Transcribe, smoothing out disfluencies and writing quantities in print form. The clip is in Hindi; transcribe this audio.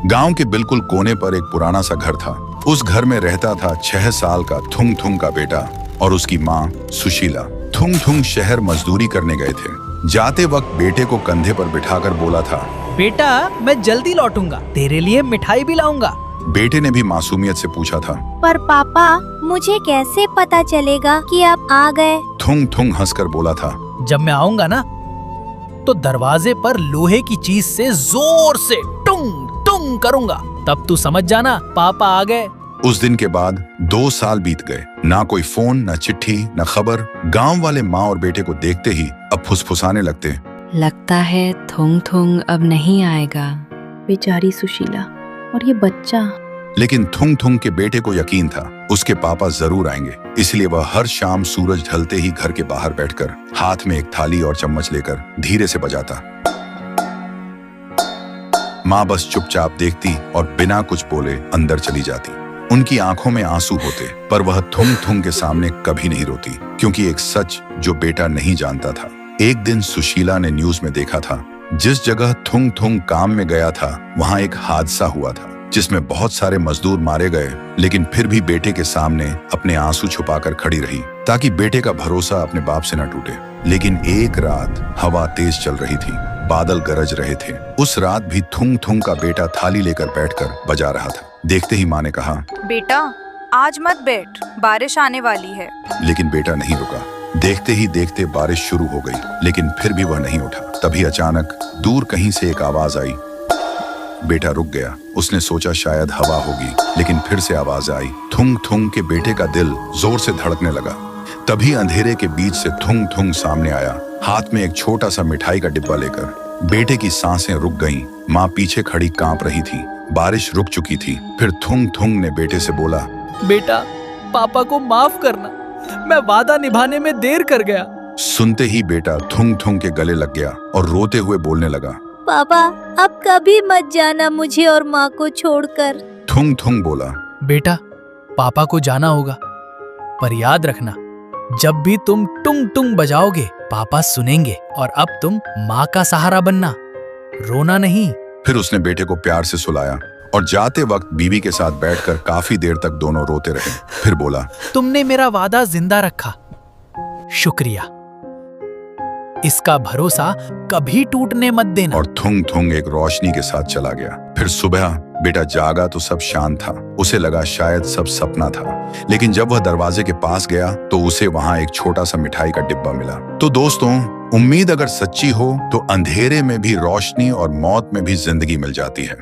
गांव के बिल्कुल कोने पर एक पुराना सा घर था। उस घर में रहता था 6 साल का थुंग थुंग का बेटा और उसकी माँ सुशीला। थुंग थुंग शहर मजदूरी करने गए थे। जाते वक्त बेटे को कंधे पर बिठाकर बोला था, बेटा मैं जल्दी लौटूंगा, तेरे लिए मिठाई भी लाऊंगा। बेटे ने भी मासूमियत से पूछा था, पर पापा मुझे कैसे पता चलेगा कि आप आ गए? थुंग थुंग हंसकर बोला था, जब मैं आऊंगा ना तो दरवाजे पर लोहे की चीज से जोर से टुंग टुंग करूंगा, तब तू समझ जाना पापा आ गए। उस दिन के बाद 2 साल बीत गए। ना कोई फोन, ना चिट्ठी, ना खबर। गांव वाले माँ और बेटे को देखते ही अब फुसफुसाने लगते, लगता है थुंग थुंग अब नहीं आएगा। बेचारी सुशीला और ये बच्चा। लेकिन थुंग थुंग के बेटे को यकीन था उसके पापा जरूर आएंगे। इसलिए वह हर शाम सूरज ढलते ही घर के बाहर बैठकर हाथ में एक थाली और चम्मच लेकर धीरे से बजाता। माँ बस चुपचाप देखती और बिना कुछ बोले अंदर चली जाती। उनकी आंखों में आंसू होते, पर वह थुंग थुंग के सामने कभी नहीं रोती, क्योंकि एक सच जो बेटा नहीं जानता था। एक दिन सुशीला ने न्यूज में देखा था, जिस जगह थुंग थुंग काम में गया था वहां एक हादसा हुआ था जिसमें बहुत सारे मजदूर मारे गए। लेकिन फिर भी बेटे के सामने अपने आंसू छुपाकर खड़ी रही ताकि बेटे का भरोसा अपने बाप से न टूटे। लेकिन एक रात हवा तेज चल रही थी, बादल गरज रहे थे। उस रात भी थुंग थुंग का बेटा थाली लेकर बैठकर बजा रहा था। देखते ही माँ ने कहा, बेटा आज मत बैठ, बारिश आने वाली है। लेकिन बेटा नहीं रुका। देखते ही देखते बारिश शुरू हो गई, लेकिन फिर भी वह नहीं उठा। तभी अचानक दूर कहीं से एक आवाज आई। बेटा रुक गया। उसने सोचा शायद हवा होगी, लेकिन फिर से आवाज आई। थुंग थुंग के बेटे का दिल जोर से धड़कने लगा। तभी अंधेरे के बीच से थुंग थुंग सामने आया, हाथ में एक छोटा सा मिठाई का डिब्बा लेकर। बेटे की सांसें रुक गईं। माँ पीछे खड़ी कांप रही थी। बारिश रुक चुकी थी। फिर थुंग थुंग ने बेटे से बोला, बेटा पापा को माफ करना, मैं वादा निभाने में देर कर गया। सुनते ही बेटा थुंग थुंग के गले लग गया और रोते हुए बोलने लगा, पापा अब कभी मत जाना मुझे और माँ को छोड़कर। थुंग थुंग बोला, बेटा पापा को जाना होगा, पर याद रखना जब भी तुम टुंग टुंग बजाओगे पापा सुनेंगे, और अब तुम माँ का सहारा बनना, रोना नहीं। फिर उसने बेटे को प्यार से सुलाया और जाते वक्त बीवी के साथ बैठकर काफी देर तक दोनों रोते रहे। फिर बोला, तुमने मेरा वादा जिंदा रखा, शुक्रिया। इसका भरोसा कभी टूटने मत देना। और थुंग थुंग एक रोशनी के साथ चला गया। फिर सुबह बेटा जागा तो सब शांत था। उसे लगा शायद सब सपना था, लेकिन जब वह दरवाजे के पास गया तो उसे वहां एक छोटा सा मिठाई का डिब्बा मिला। तो दोस्तों, उम्मीद अगर सच्ची हो तो अंधेरे में भी रोशनी और मौत में भी जिंदगी मिल जाती है।